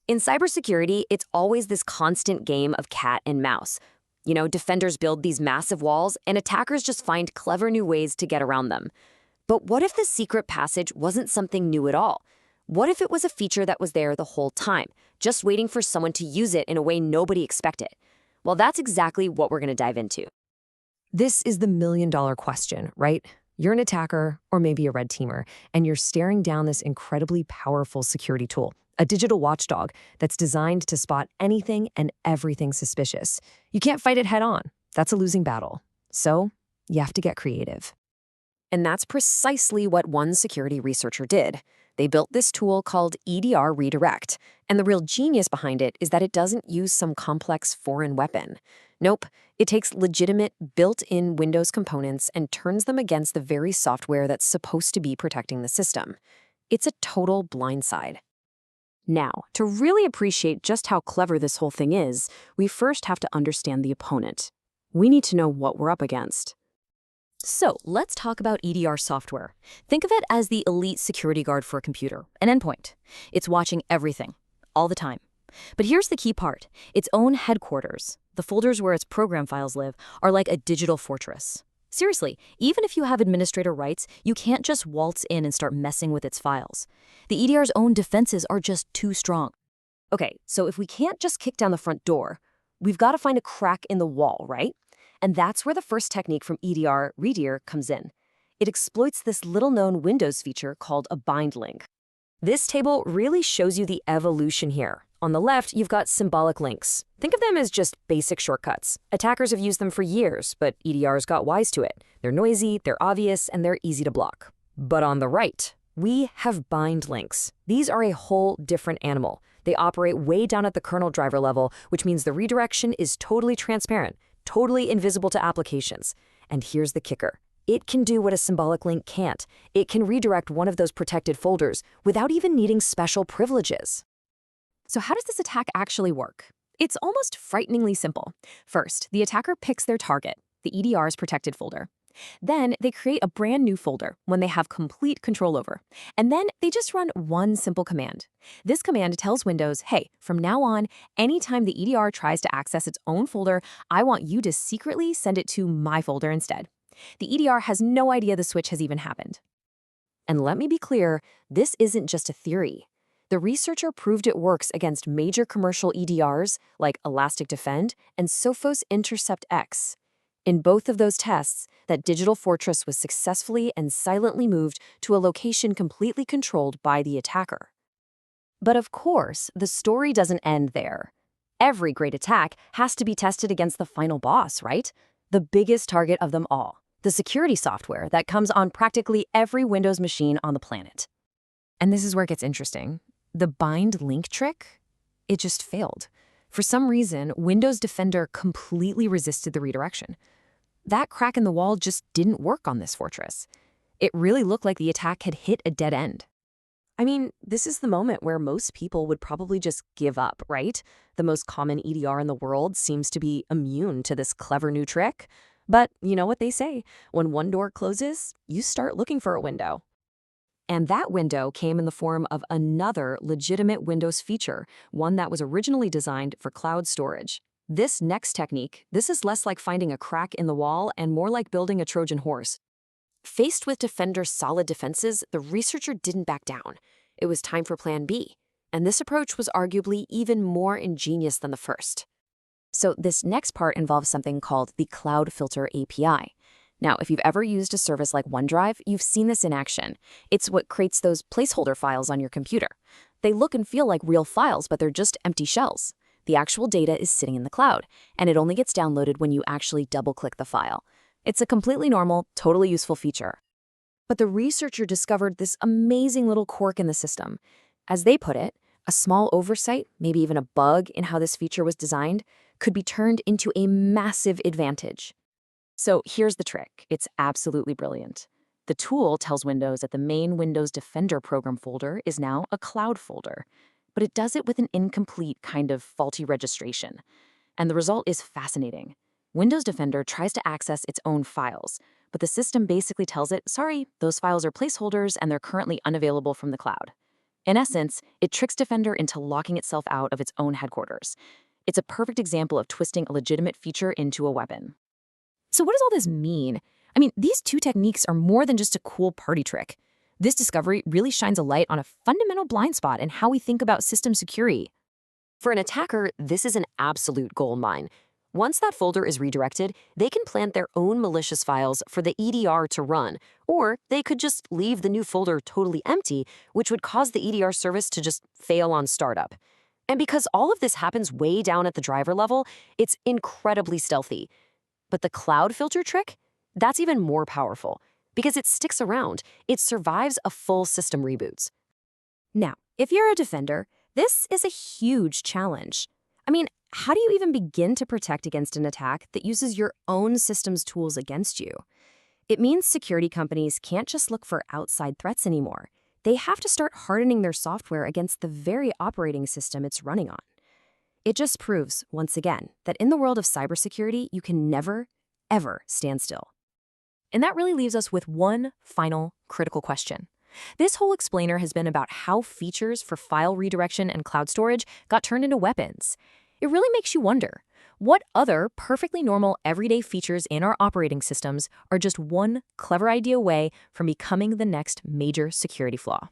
In cybersecurity, it's always this constant game of cat and mouse. Defenders build these massive walls, and attackers just find clever new ways to get around them. But what if the secret passage wasn't something new at all? What if it was a feature that was there the whole time, just waiting for someone to use it in a way nobody expected? Well, that's exactly what we're going to dive into. This is the million-dollar question, right? You're an attacker, or maybe a red teamer, and you're staring down this incredibly powerful security tool, a digital watchdog that's designed to spot anything and everything suspicious. You can't fight it head-on. That's a losing battle. So you have to get creative. And that's precisely what one security researcher did. They built this tool called EDR Redirect, and the real genius behind it is that it doesn't use some complex foreign weapon. Nope, it takes legitimate, built-in Windows components and turns them against the very software that's supposed to be protecting the system. It's a total blindside. Now, to really appreciate just how clever this whole thing is, we first have to understand the opponent. We need to know what we're up against. So let's talk about EDR software. Think of it as the elite security guard for a computer, an endpoint. It's watching everything, all the time. But here's the key part. Its own headquarters, the folders where its program files live, are like a digital fortress. Seriously, even if you have administrator rights, you can't just waltz in and start messing with its files. The EDR's own defenses are just too strong. Okay, so if we can't just kick down the front door, we've got to find a crack in the wall, right? And that's where the first technique from EDR Redir comes in. It exploits this little-known Windows feature called a bind link. This table really shows you the evolution here. On the left, you've got symbolic links. Think of them as just basic shortcuts. Attackers have used them for years, but EDRs got wise to it. They're noisy, they're obvious, and they're easy to block. But on the right, we have bind links. These are a whole different animal. They operate way down at the kernel driver level, which means the redirection is totally transparent, totally invisible to applications. And here's the kicker. It can do what a symbolic link can't. It can redirect one of those protected folders without even needing special privileges. So how does this attack actually work? It's almost frighteningly simple. First, the attacker picks their target, the EDR's protected folder. Then they create a brand new folder, one they have complete control over. And then they just run one simple command. This command tells Windows, hey, from now on, anytime the EDR tries to access its own folder, I want you to secretly send it to my folder instead. The EDR has no idea the switch has even happened. And let me be clear, this isn't just a theory. The researcher proved it works against major commercial EDRs like Elastic Defend and Sophos Intercept X. In both of those tests, that digital fortress was successfully and silently moved to a location completely controlled by the attacker. But of course, the story doesn't end there. Every great attack has to be tested against the final boss, right? The biggest target of them all, the security software that comes on practically every Windows machine on the planet. And this is where it gets interesting. The bind link trick, it just failed. For some reason, Windows Defender completely resisted the redirection. That crack in the wall just didn't work on this fortress. It really looked like the attack had hit a dead end. I mean, this is the moment where most people would probably just give up, right? The most common EDR in the world seems to be immune to this clever new trick. But you know what they say, when one door closes, you start looking for a window. And that window came in the form of another legitimate Windows feature, one that was originally designed for cloud storage. This next technique, this is less like finding a crack in the wall and more like building a Trojan horse. Faced with Defender's solid defenses, the researcher didn't back down. It was time for Plan B. And this approach was arguably even more ingenious than the first. So this next part involves something called the Cloud Filter API. Now, if you've ever used a service like OneDrive, you've seen this in action. It's what creates those placeholder files on your computer. They look and feel like real files, but they're just empty shells. The actual data is sitting in the cloud, and it only gets downloaded when you actually double-click the file. It's a completely normal, totally useful feature. But the researcher discovered this amazing little quirk in the system. As they put it, a small oversight, maybe even a bug in how this feature was designed, could be turned into a massive advantage. So here's the trick. It's absolutely brilliant. The tool tells Windows that the main Windows Defender program folder is now a cloud folder, but it does it with an incomplete kind of faulty registration. And the result is fascinating. Windows Defender tries to access its own files, but the system basically tells it, sorry, those files are placeholders and they're currently unavailable from the cloud. In essence, it tricks Defender into locking itself out of its own headquarters. It's a perfect example of twisting a legitimate feature into a weapon. So what does all this mean? I mean, these two techniques are more than just a cool party trick. This discovery really shines a light on a fundamental blind spot in how we think about system security. For an attacker, this is an absolute gold mine. Once that folder is redirected, they can plant their own malicious files for the EDR to run, or they could just leave the new folder totally empty, which would cause the EDR service to just fail on startup. And because all of this happens way down at the driver level, it's incredibly stealthy. But the cloud filter trick? That's even more powerful, because it sticks around. It survives a full system reboots. Now, if you're a defender, this is a huge challenge. I mean, how do you even begin to protect against an attack that uses your own system's tools against you? It means security companies can't just look for outside threats anymore. They have to start hardening their software against the very operating system it's running on. It just proves, once again, that in the world of cybersecurity, you can never, ever stand still. And that really leaves us with one final critical question. This whole explainer has been about how features for file redirection and cloud storage got turned into weapons. It really makes you wonder, what other perfectly normal everyday features in our operating systems are just one clever idea away from becoming the next major security flaw?